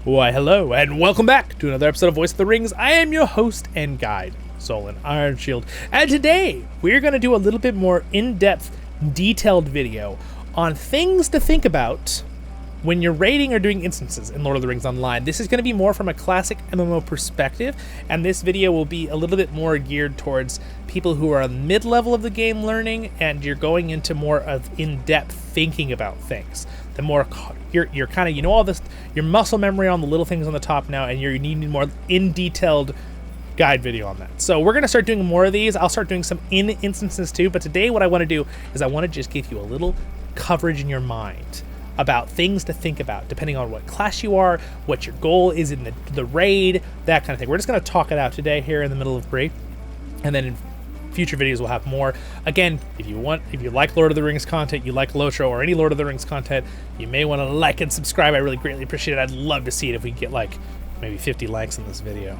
Why, hello, and welcome back to another episode of Voice of the Rings. I am your host and guide, Zollin Ironshield, and today we're going to do a little bit more in-depth, detailed video on things to think about when you're raiding or doing instances in Lord of the Rings Online. This is going to be more from a classic MMO perspective, and this video will be a little bit more geared towards people who are mid-level of the game learning, and you're going into more of in-depth thinking about things. The more you're kind of, you know, all this, your muscle memory on the little things on the top now, and you're needing more in-detailed guide video on that. So we're going to start doing more of these. I'll start doing some in instances too, but today what I want to do is I want to just give you a little coverage in your mind about things to think about depending on what class you are, what your goal is in the raid, that kind of thing. We're just going to talk it out today here in the middle of break, and then in future videos we'll have more. Again, if you like Lord of the Rings content, you like LOTRO or any Lord of the Rings content, you may want to like and subscribe. I really greatly appreciate it. I'd love to see it if we get like maybe 50 likes in this video.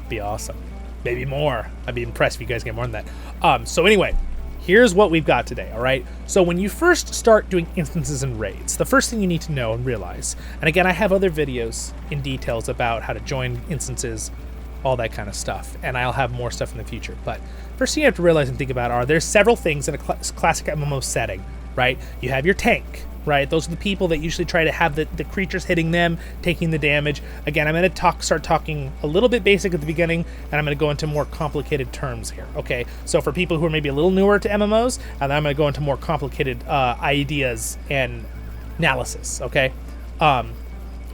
Be awesome. Maybe more. I'd be impressed if you guys get more than that. So anyway, here's what we've got today, all right? So when you first start doing instances and raids, the first thing you need to know and realize, and again, I have other videos in details about how to join instances, all that kind of stuff, and I'll have more stuff in the future, but first thing you have to realize and think about are there's several things in a classic MMO setting, right? You have your tank, right? Those are the people that usually try to have the creatures hitting them, taking the damage. Again, I'm going to start talking a little bit basic at the beginning, and I'm going to go into more complicated terms here, okay? So for people who are maybe a little newer to MMOs, and I'm going to go into more complicated ideas and analysis, okay?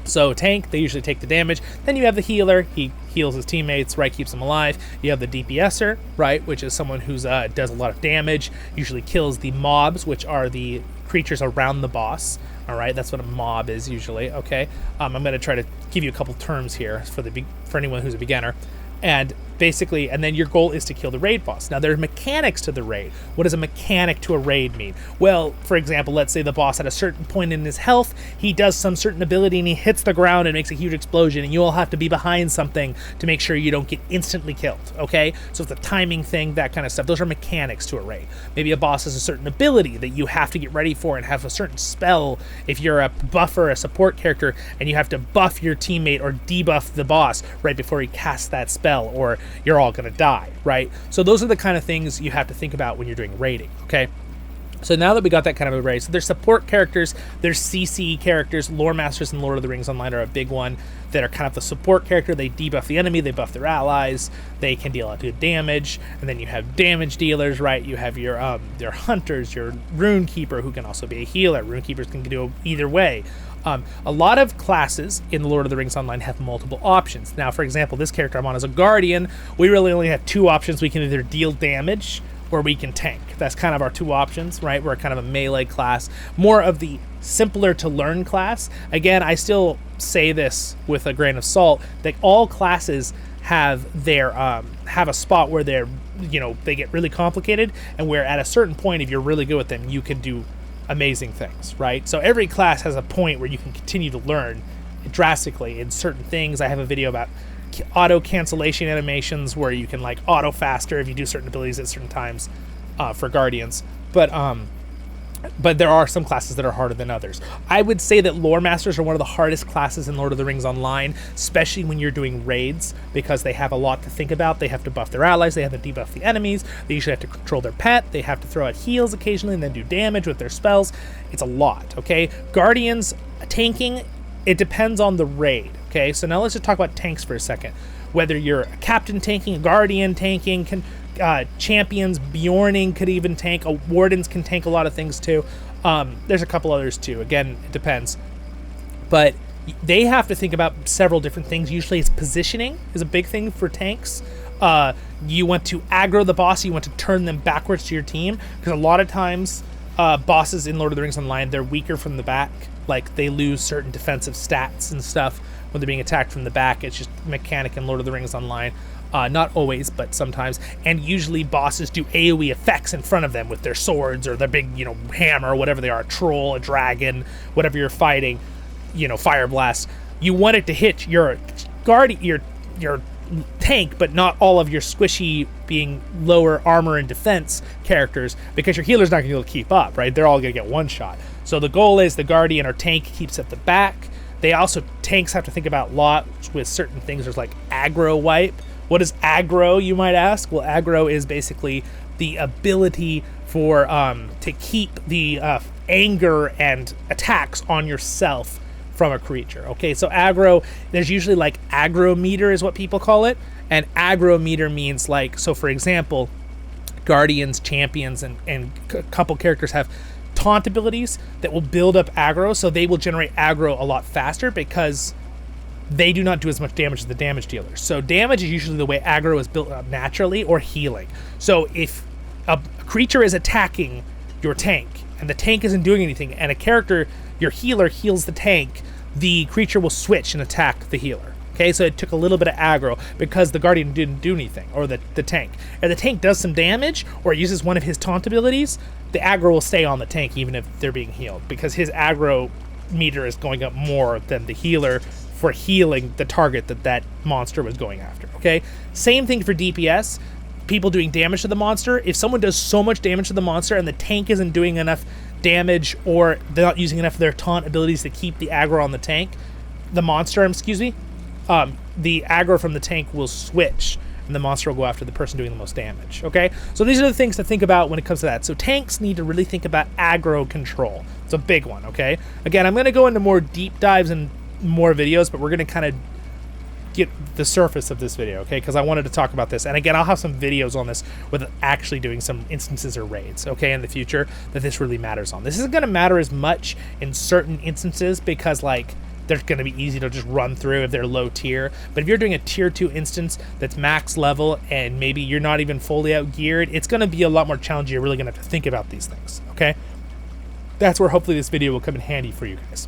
So tank, they usually take the damage. Then you have the healer, he heals his teammates, right, keeps them alive. You have the DPSer, right, which is someone who's does a lot of damage, usually kills the mobs, which are the creatures around the boss. All right, that's what a mob is usually, okay? I'm going to try to give you a couple terms here for anyone who's a beginner. And basically, and then your goal is to kill the raid boss. Now, there are mechanics to the raid. What does a mechanic to a raid mean? Well, for example, let's say the boss at a certain point in his health, he does some certain ability and he hits the ground and makes a huge explosion, and you all have to be behind something to make sure you don't get instantly killed, okay? So it's a timing thing, that kind of stuff. Those are mechanics to a raid. Maybe a boss has a certain ability that you have to get ready for and have a certain spell. If you're a buffer, a support character, and you have to buff your teammate or debuff the boss right before he casts that spell, or you're all going to die, right? So those are the kind of things you have to think about when you're doing raiding, okay? So now that we got that kind of a raid, so there's support characters, there's CC characters. Lore Masters in Lord of the Rings Online are a big one that are kind of the support character. They debuff the enemy, they buff their allies, they can deal out good damage, and then you have damage dealers, right? You have your hunters, your rune keeper, who can also be a healer. Rune keepers can do either way. A lot of classes in Lord of the Rings Online have multiple options. Now, for example, this character I'm on is a Guardian. We really only have two options. We can either deal damage or we can tank. That's kind of our two options, right? We're kind of a melee class, more of the simpler to learn class. Again, I still say this with a grain of salt, that all classes have their have a spot where they're, you know, they get really complicated, and where at a certain point, if you're really good with them, you can do amazing things, right? So every class has a point where you can continue to learn drastically in certain things. I have a video about auto cancellation animations where you can like auto faster if you do certain abilities at certain times for Guardians. But there are some classes that are harder than others. I would say that Lore Masters are one of the hardest classes in Lord of the Rings Online, especially when you're doing raids, because they have a lot to think about. They have to buff their allies, they have to debuff the enemies, they usually have to control their pet, they have to throw out heals occasionally and then do damage with their spells. It's a lot, okay? Guardians, tanking, it depends on the raid, okay? So now let's just talk about tanks for a second. Whether you're a captain tanking, a guardian tanking, champions, Bjorning could even tank, wardens can tank a lot of things too. There's a couple others too. Again, it depends. But they have to think about several different things. Usually it's positioning is a big thing for tanks. You want to aggro the boss, you want to turn them backwards to your team, because a lot of times bosses in Lord of the Rings Online, they're weaker from the back. Like they lose certain defensive stats and stuff when they're being attacked from the back. It's just mechanic in Lord of the Rings Online. Not always, but sometimes. And usually bosses do AoE effects in front of them with their swords or their big, you know, hammer, whatever they are, a troll, a dragon, whatever you're fighting, you know, fire blast. You want it to hit your your tank, but not all of your squishy being lower armor and defense characters, because your healer's not going to be able to keep up, right? They're all going to get one shot. So the goal is the Guardian or tank keeps at the back. They also, tanks have to think about a lot with certain things. There's like aggro wipe. What is aggro, you might ask? Well, aggro is basically the ability for to keep the anger and attacks on yourself from a creature. Okay, so aggro, there's usually like aggro meter is what people call it, and aggro meter means like, so for example, guardians, champions, and a couple characters have taunt abilities that will build up aggro, so they will generate aggro a lot faster because they do not do as much damage as the damage dealers. So damage is usually the way aggro is built up naturally, or healing. So if a creature is attacking your tank and the tank isn't doing anything, and a character, your healer, heals the tank, the creature will switch and attack the healer. Okay, so it took a little bit of aggro because the guardian didn't do anything, or the tank. If the tank does some damage or uses one of his taunt abilities, the aggro will stay on the tank even if they're being healed, because his aggro meter is going up more than the healer for healing the target that monster was going after. Okay, same thing for DPS. People doing damage to the monster. If someone does so much damage to the monster and the tank isn't doing enough damage, or they're not using enough of their taunt abilities to keep the aggro on the tank, the monster, excuse me, the aggro from the tank will switch, and the monster will go after the person doing the most damage. Okay, so these are the things to think about when it comes to that. So tanks need to really think about aggro control. It's a big one. Okay, again, I'm going to go into more deep dives and more videos, but we're going to kind of get the surface of this video, okay, because I wanted to talk about this. And again, I'll have some videos on this with actually doing some instances or raids, okay, in the future that this really matters on. This isn't going to matter as much in certain instances because, like, they're going to be easy to just run through if they're low tier. But if you're doing a tier 2 instance that's max level and maybe you're not even fully out geared, it's going to be a lot more challenging. You're really going to have to think about these things, okay? That's where hopefully this video will come in handy for you guys.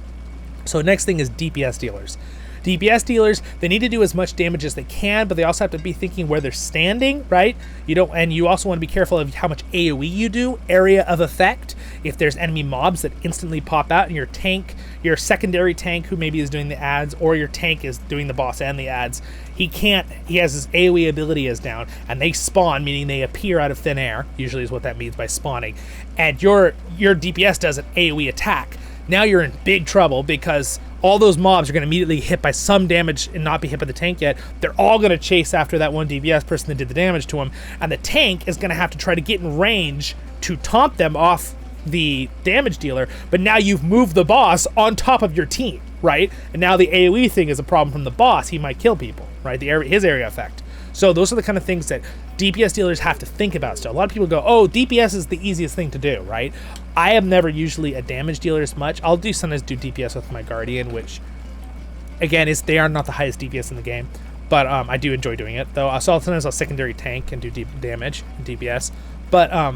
So next thing is DPS dealers. DPS dealers, they need to do as much damage as they can, but they also have to be thinking where they're standing, right? And you also want to be careful of how much AoE you do, area of effect. If there's enemy mobs that instantly pop out, and your tank, your secondary tank who maybe is doing the ads, or your tank is doing the boss and the ads, he has his AoE ability is down, and they spawn, meaning they appear out of thin air, usually is what that means by spawning, and your DPS does an AoE attack. Now you're in big trouble because all those mobs are going to immediately get hit by some damage and not be hit by the tank yet. They're all going to chase after that one DPS person that did the damage to him, and the tank is going to have to try to get in range to taunt them off the damage dealer, but now you've moved the boss on top of your team, right? And now the AoE thing is a problem from the boss. He might kill people, right? His area effect. So those are the kind of things that DPS dealers have to think about still. A lot of people go, oh, DPS is the easiest thing to do, right? I am never usually a damage dealer as much. I'll sometimes do DPS with my Guardian, which, again, they are not the highest DPS in the game. But I do enjoy doing it, though. So sometimes I'll secondary tank and do deep damage in DPS. But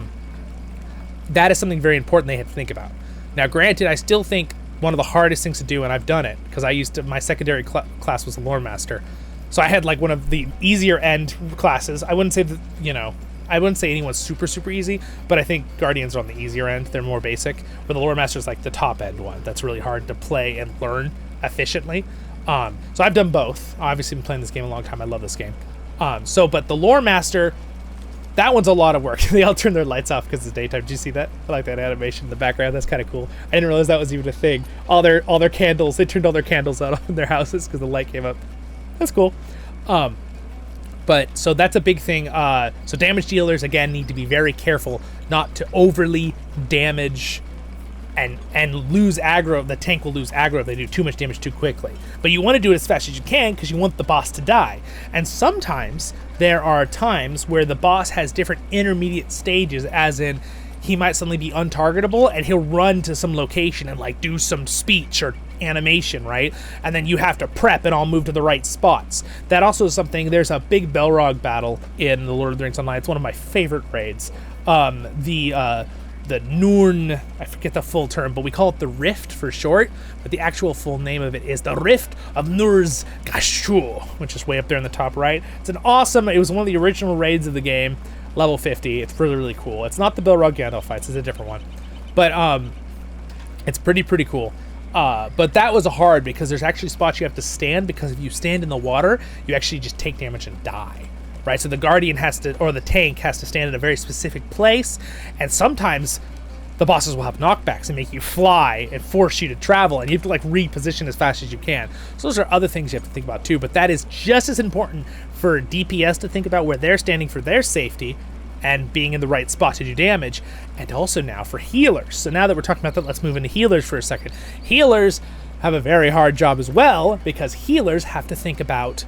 that is something very important they have to think about. Now, granted, I still think one of the hardest things to do, and I've done it, because my secondary class was a Lore Master. So I had like one of the easier end classes. I wouldn't say that, I wouldn't say anyone's super, super easy, but I think Guardians are on the easier end. They're more basic. But the Lore Master is like the top end one. That's really hard to play and learn efficiently. So I've done both. Obviously, been playing this game a long time. I love this game. But the Lore Master, that one's a lot of work. They all turn their lights off because it's daytime. Did you see that? I like that animation in the background. That's kind of cool. I didn't realize that was even a thing. All their candles, they turned all their candles out in their houses because the light came up. That's cool. But so that's a big thing. So damage dealers, again, need to be very careful not to overly damage and lose aggro. The tank will lose aggro if they do too much damage too quickly. But you want to do it as fast as you can because you want the boss to die. And sometimes there are times where the boss has different intermediate stages, as in he might suddenly be untargetable and he'll run to some location and like do some speech or animation, right? And then you have to prep and all move to the right spots. That also is something. There's a big Belrog battle in the Lord of the Rings Online. It's one of my favorite raids. The Nurn, I forget the full term, but we call it the Rift for short, but the actual full name of it is the Rift of Nurz Gashur, which is way up there in the top right. It was one of the original raids of the game, level 50. It's really, really cool. It's not the Belrog Gandalf fights, it's a different one. But it's pretty cool. But that was hard because there's actually spots you have to stand, because if you stand in the water, you actually just take damage and die. Right, so the Guardian has to, or the tank has to stand in a very specific place, and sometimes the bosses will have knockbacks and make you fly and force you to travel, and you have to like reposition as fast as you can. So those are other things you have to think about too, but that is just as important for DPS to think about where they're standing for their safety and being in the right spot to do damage, and also now for healers. So now that we're talking about that, let's move into healers for a second. Healers have a very hard job as well, because healers have to think about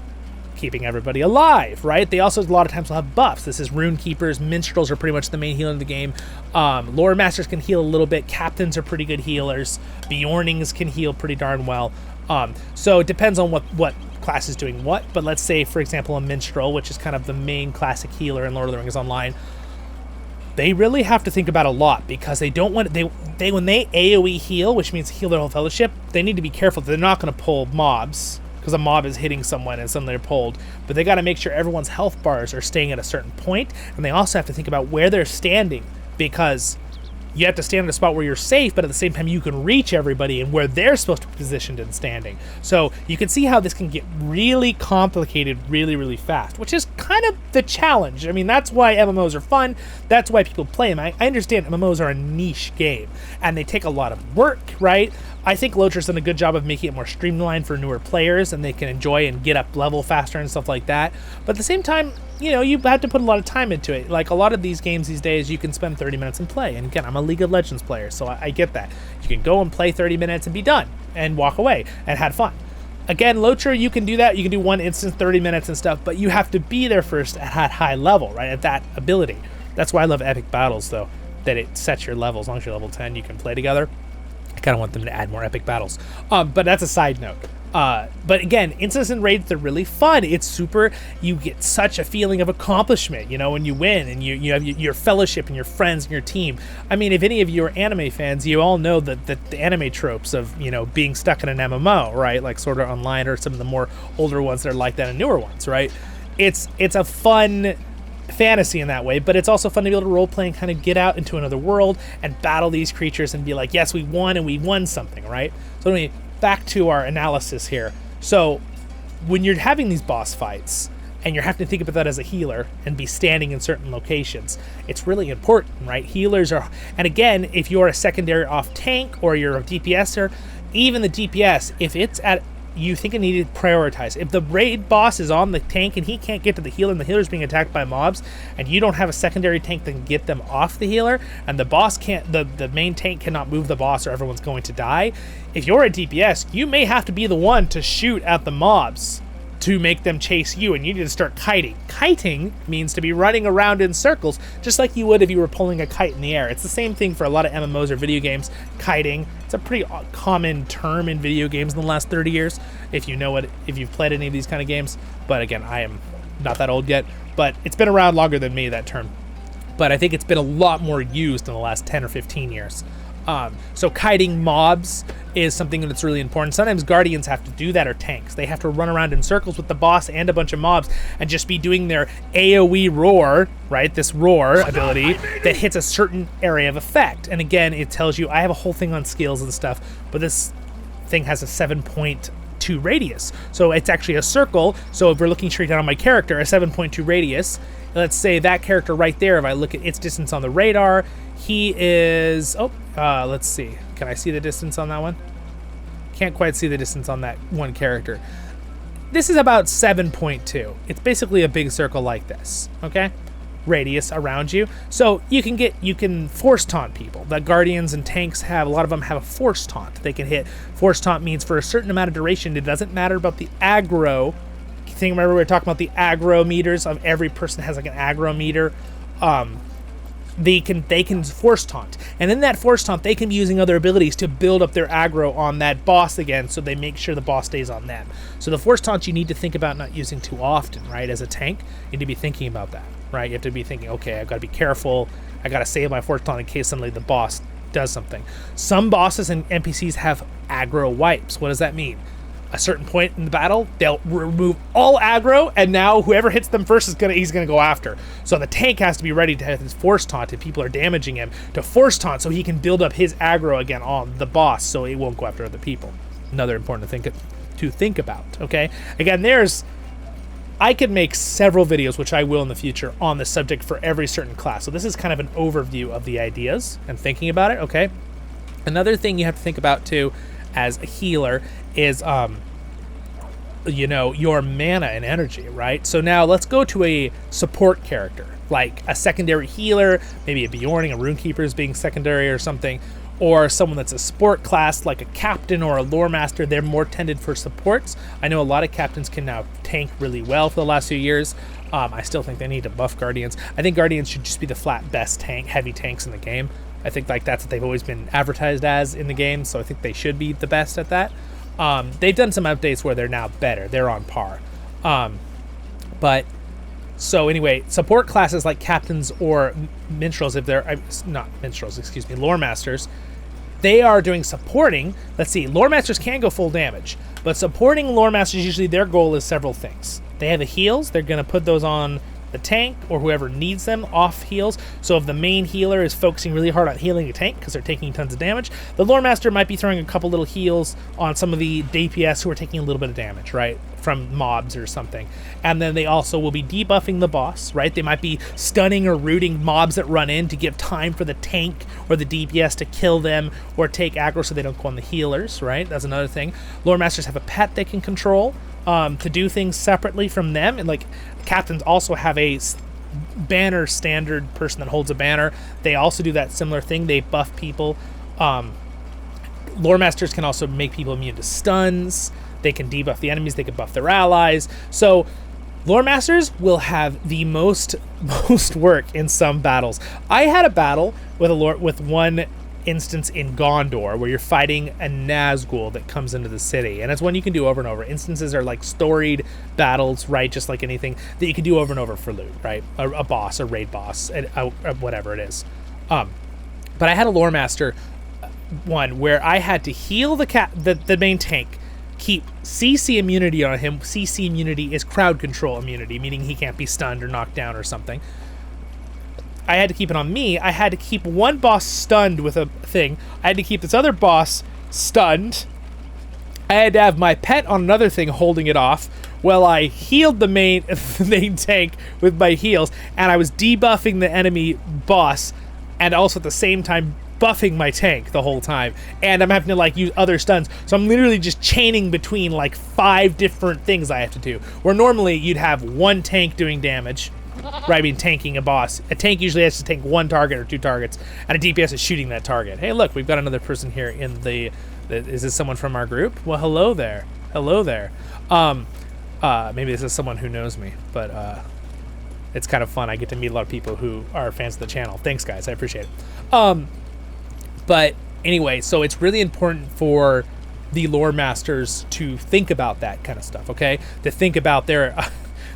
keeping everybody alive, right? They also a lot of times will have buffs. This is rune keepers, minstrels are pretty much the main healer in the game. Lore masters can heal a little bit. Captains are pretty good healers. Bjornings can heal pretty darn well. So it depends on what class is doing what. But let's say, for example, a minstrel, which is kind of the main classic healer in Lord of the Rings Online. They really have to think about a lot, because they don't want they when they AoE heal, which means heal their whole fellowship. They need to be careful. They're not going to pull mobs, because a mob is hitting someone and suddenly they're pulled. But they got to make sure everyone's health bars are staying at a certain point, and they also have to think about where they're standing, because you have to stand in a spot where you're safe, but at the same time you can reach everybody and where they're supposed to be positioned and standing. So you can see how this can get really complicated really, really fast, which is kind of the challenge. I mean, that's why MMOs are fun. That's why people play them. I understand MMOs are a niche game, and they take a lot of work, right? I think LOTRO's done a good job of making it more streamlined for newer players, and they can enjoy and get up level faster and stuff like that. But at the same time, you know, you have to put a lot of time into it. Like a lot of these games these days, you can spend 30 minutes and play. And again, I'm a League of Legends player, so I get that. You can go and play 30 minutes and be done and walk away and had fun. Again, LOTRO, you can do that. You can do one instance, 30 minutes and stuff, but you have to be there first at high level, right? At that ability. That's why I love epic battles, though, that it sets your level. As long as you're level 10, you can play together. I kind of want them to add more epic battles. But that's a side note. But again, instances and raids, they're really fun. It's super, you get such a feeling of accomplishment, you know, when you win and you have your fellowship and your friends and your team. I mean, if any of you are anime fans, you all know that the anime tropes of, you know, being stuck in an MMO, right? Like Sword Art Online, or some of the more older ones that are like that, and newer ones, right? It's a fun fantasy in that way, but it's also fun to be able to role play and kind of get out into another world and battle these creatures and be like, yes, we won, and we won something, right? So anyway, back to our analysis here. So when you're having these boss fights and you're having to think about that as a healer and be standing in certain locations, it's really important, right? Healers are, and again, if you're a secondary off tank or you're a DPSer, even the DPS, if it's at, you think it needed to prioritize. If the raid boss is on the tank and he can't get to the healer and the healer's being attacked by mobs, and you don't have a secondary tank that can get them off the healer, and the boss can't, the main tank cannot move the boss or everyone's going to die, if you're a DPS, you may have to be the one to shoot at the mobs to make them chase you, and you need to start kiting. Kiting means to be running around in circles, just like you would if you were pulling a kite in the air. It's the same thing for a lot of MMOs or video games. Kiting, it's a pretty common term in video games in the last 30 years, if you know it, if you've played any of these kind of games. But again, I am not that old yet, but it's been around longer than me, that term. But I think it's been a lot more used in the last 10 or 15 years. So kiting mobs is something that's really important. Sometimes guardians have to do that, or tanks. They have to run around in circles with the boss and a bunch of mobs and just be doing their AoE roar, right? This roar ability that hits a certain area of effect. And again, it tells you, I have a whole thing on skills and stuff, but this thing has a 7.2 radius. So it's actually a circle. So if we're looking straight down on my character, a 7.2 radius, let's say that character right there, if I look at its distance on the radar, he is, let's see. Can I see the distance on that one? Can't quite see the distance on that one character. This is about 7.2. It's basically a big circle like this, okay? Radius around you. So you can force taunt people. The guardians and tanks have, a lot of them have a force taunt. They can hit. Force taunt means for a certain amount of duration. It doesn't matter about the aggro. Remember we were talking about the aggro meters of every person has like an aggro meter. They can force taunt, and in that force taunt they can be using other abilities to build up their aggro on that boss again, so they make sure the boss stays on them. So the force taunt you need to think about not using too often, right? As a tank, you need to be thinking about that, right? You have to be thinking, okay, I've got to be careful. I got to save my force taunt in case suddenly the boss does something. Some bosses and NPCs have aggro wipes. What does that mean? A certain point in the battle, they'll remove all aggro, and now whoever hits them first he's gonna go after. So the tank has to be ready to have his force taunt if people are damaging him, to force taunt so he can build up his aggro again on the boss, so it won't go after other people. Another important to think about. Okay, again, there's I could make several videos, which I will in the future, on the subject for every certain class. So this is kind of an overview of the ideas and thinking about it, okay? Another thing you have to think about, too, as a healer is, you know, your mana and energy, right? So now let's go to a support character, like a secondary healer, maybe a Bjorning, a Runekeeper is being secondary or something, or someone that's a support class, like a captain or a lore master. They're more tended for supports. I know a lot of captains can now tank really well for the last few years. I still think they need to buff Guardians. I think Guardians should just be the flat best heavy tanks in the game. I think like that's what they've always been advertised as in the game, so I think they should be the best at that. They've done some updates where they're now better. They're on par. But so anyway, support classes like captains or minstrels, if they're not minstrels, excuse me, lore masters, they are doing supporting. Let's see, lore masters can go full damage, but supporting lore masters, usually their goal is several things. They have the heals. They're going to put those on the tank or whoever needs them off heals. So if the main healer is focusing really hard on healing a tank because they're taking tons of damage, the lore master might be throwing a couple little heals on some of the DPS who are taking a little bit of damage, right, from mobs or something. And then they also will be debuffing the boss, right? They might be stunning or rooting mobs that run in to give time for the tank or the DPS to kill them or take aggro so they don't go on the healers, right? That's another thing. Lore masters have a pet they can control to do things separately from them, and like captains also have a banner standard person that holds a banner. They also do that similar thing. They buff people. Lore masters can also make people immune to stuns. They can debuff the enemies. They can buff their allies. So lore masters will have the most work in some battles. I had a battle with one instance in Gondor where you're fighting a Nazgul that comes into the city, and it's one you can do over and over. Instances are like storied battles, right, just like anything that you can do over and over for loot, right? A boss, a raid boss, whatever it is. But I had a lore master one where I had to heal the main tank, keep CC immunity on him. CC immunity is crowd control immunity, meaning he can't be stunned or knocked down or something. I had to keep it on me. I had to keep one boss stunned with a thing. I had to keep this other boss stunned. I had to have my pet on another thing holding it off while I healed the main tank with my heals, and I was debuffing the enemy boss and also at the same time buffing my tank the whole time, and I'm having to like use other stuns, so I'm literally just chaining between like 5 different things I have to do, where normally you'd have one tank doing damage, right? I mean, tanking a boss. A tank usually has to tank 1 target or 2 targets, and a DPS is shooting that target. Hey, look, we've got another person here in the is this someone from our group? Well, hello there. Hello there. Maybe this is someone who knows me, but it's kind of fun. I get to meet a lot of people who are fans of the channel. Thanks, guys. I appreciate it. But anyway, so it's really important for the lore masters to think about that kind of stuff, okay? To think about their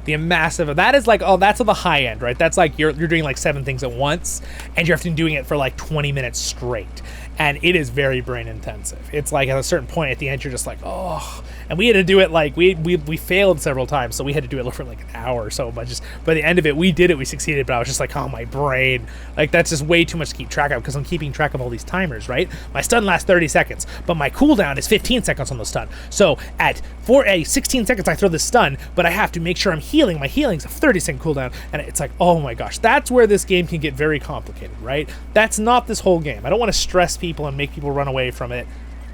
the massive, that is like, oh, that's on the high end, right? That's like you're doing like 7 things at once, and you're often doing it for like 20 minutes straight, and it is very brain intensive. It's like at a certain point at the end, you're just like, oh. And we had to do it like we failed several times, so we had to do it for like an hour or so. But just by the end of it, we did it, we succeeded. But I was just like, oh, my brain, like that's just way too much to keep track of, because I'm keeping track of all these timers, right? My stun lasts 30 seconds, but my cooldown is 15 seconds on the stun. So at 16 seconds, I throw the stun, but I have to make sure I'm healing. My healing's a 30-second cooldown, and it's like, oh my gosh, that's where this game can get very complicated, right? That's not this whole game. I don't want to stress people and make people run away from it.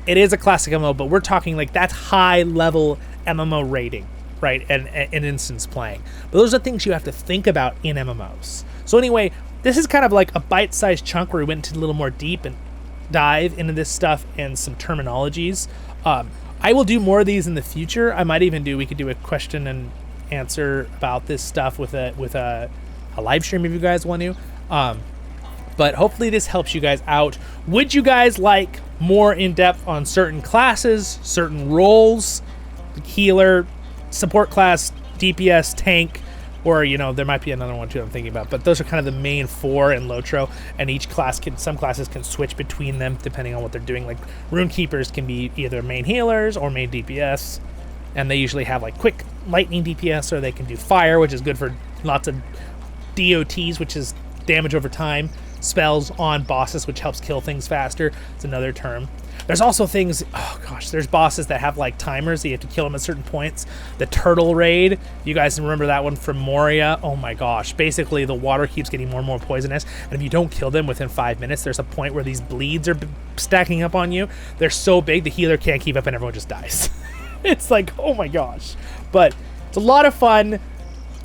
It is a classic MMO, but we're talking like that's high-level MMO rating, right, and instance playing. But those are things you have to think about in MMOs. So anyway, this is kind of like a bite-sized chunk where we went into a little more deep and dive into this stuff and some terminologies. I will do more of these in the future. I might even we could do a question and answer about this stuff with a live stream if you guys want to. But hopefully this helps you guys out. Would you guys like more in-depth on certain classes, certain roles, healer, support class, DPS, tank, or, you know, there might be another one too I'm thinking about, but those are kind of the main 4 in LOTRO, and each class some classes can switch between them depending on what they're doing. Like Runekeepers can be either main healers or main DPS, and they usually have like quick lightning DPS, or they can do fire, which is good for lots of DOTs, which is damage over time, spells on bosses, which helps kill things faster. It's another term. There's also things, oh gosh, there's bosses that have like timers that you have to kill them at certain points. The turtle raid, you guys remember that one from Moria? Oh my gosh, basically the water keeps getting more and more poisonous, and if you don't kill them within 5 minutes, there's a point where these bleeds are stacking up on you. They're so big the healer can't keep up and everyone just dies. It's like, oh my gosh. But it's a lot of fun.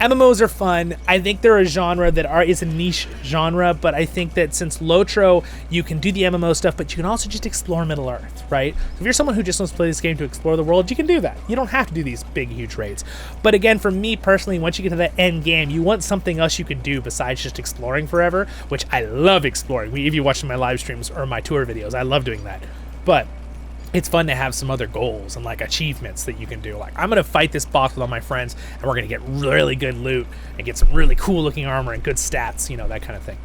MMOs are fun. I think they're a genre that is a niche genre, but I think that since LOTRO, you can do the MMO stuff, but you can also just explore Middle Earth, right? If you're someone who just wants to play this game to explore the world, you can do that. You don't have to do these big, huge raids. But again, for me personally, once you get to that end game, you want something else you can do besides just exploring forever, which I love exploring. If you watch my live streams or my tour videos, I love doing that. But it's fun to have some other goals and like achievements that you can do. Like, I'm gonna fight this boss with all my friends and we're gonna get really good loot and get some really cool looking armor and good stats, you know, that kind of thing.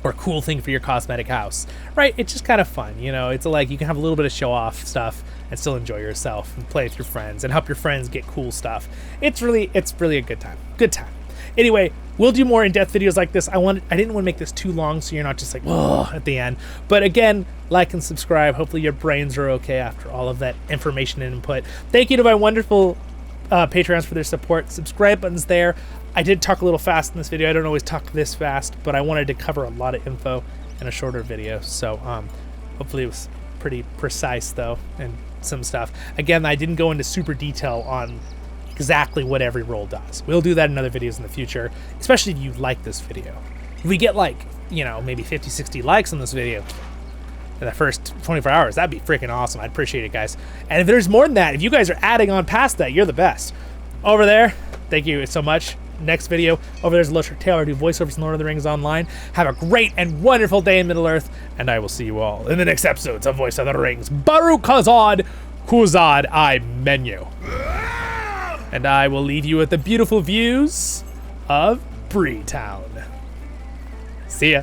Or a cool thing for your cosmetic house, right? It's just kind of fun, you know. It's like you can have a little bit of show off stuff and still enjoy yourself and play with your friends and help your friends get cool stuff. It's really a good time. Good time. Anyway, we'll do more in-depth videos like this. I didn't want to make this too long so you're not just like, whoa, at the end. But again, like and subscribe. Hopefully your brains are okay after all of that information and input. Thank you to my wonderful Patreons for their support. Subscribe button's there. I did talk a little fast in this video. I don't always talk this fast, but I wanted to cover a lot of info in a shorter video. So hopefully it was pretty precise though, and some stuff. Again, I didn't go into super detail on exactly what every role does. We'll do that in other videos in the future, especially if you like this video. If we get like, you know, maybe 50, 60 likes on this video in the first 24 hours, that'd be freaking awesome. I'd appreciate it, guys. And if there's more than that, if you guys are adding on past that, you're the best. Over there, thank you so much. Next video, over there's LOTRO Taylor, do voiceovers in Lord of the Rings Online. Have a great and wonderful day in Middle Earth, and I will see you all in the next episodes of Voice of the Rings. Baruch Hazad Kuzad I Menu. And I will leave you with the beautiful views of Breetown. See ya.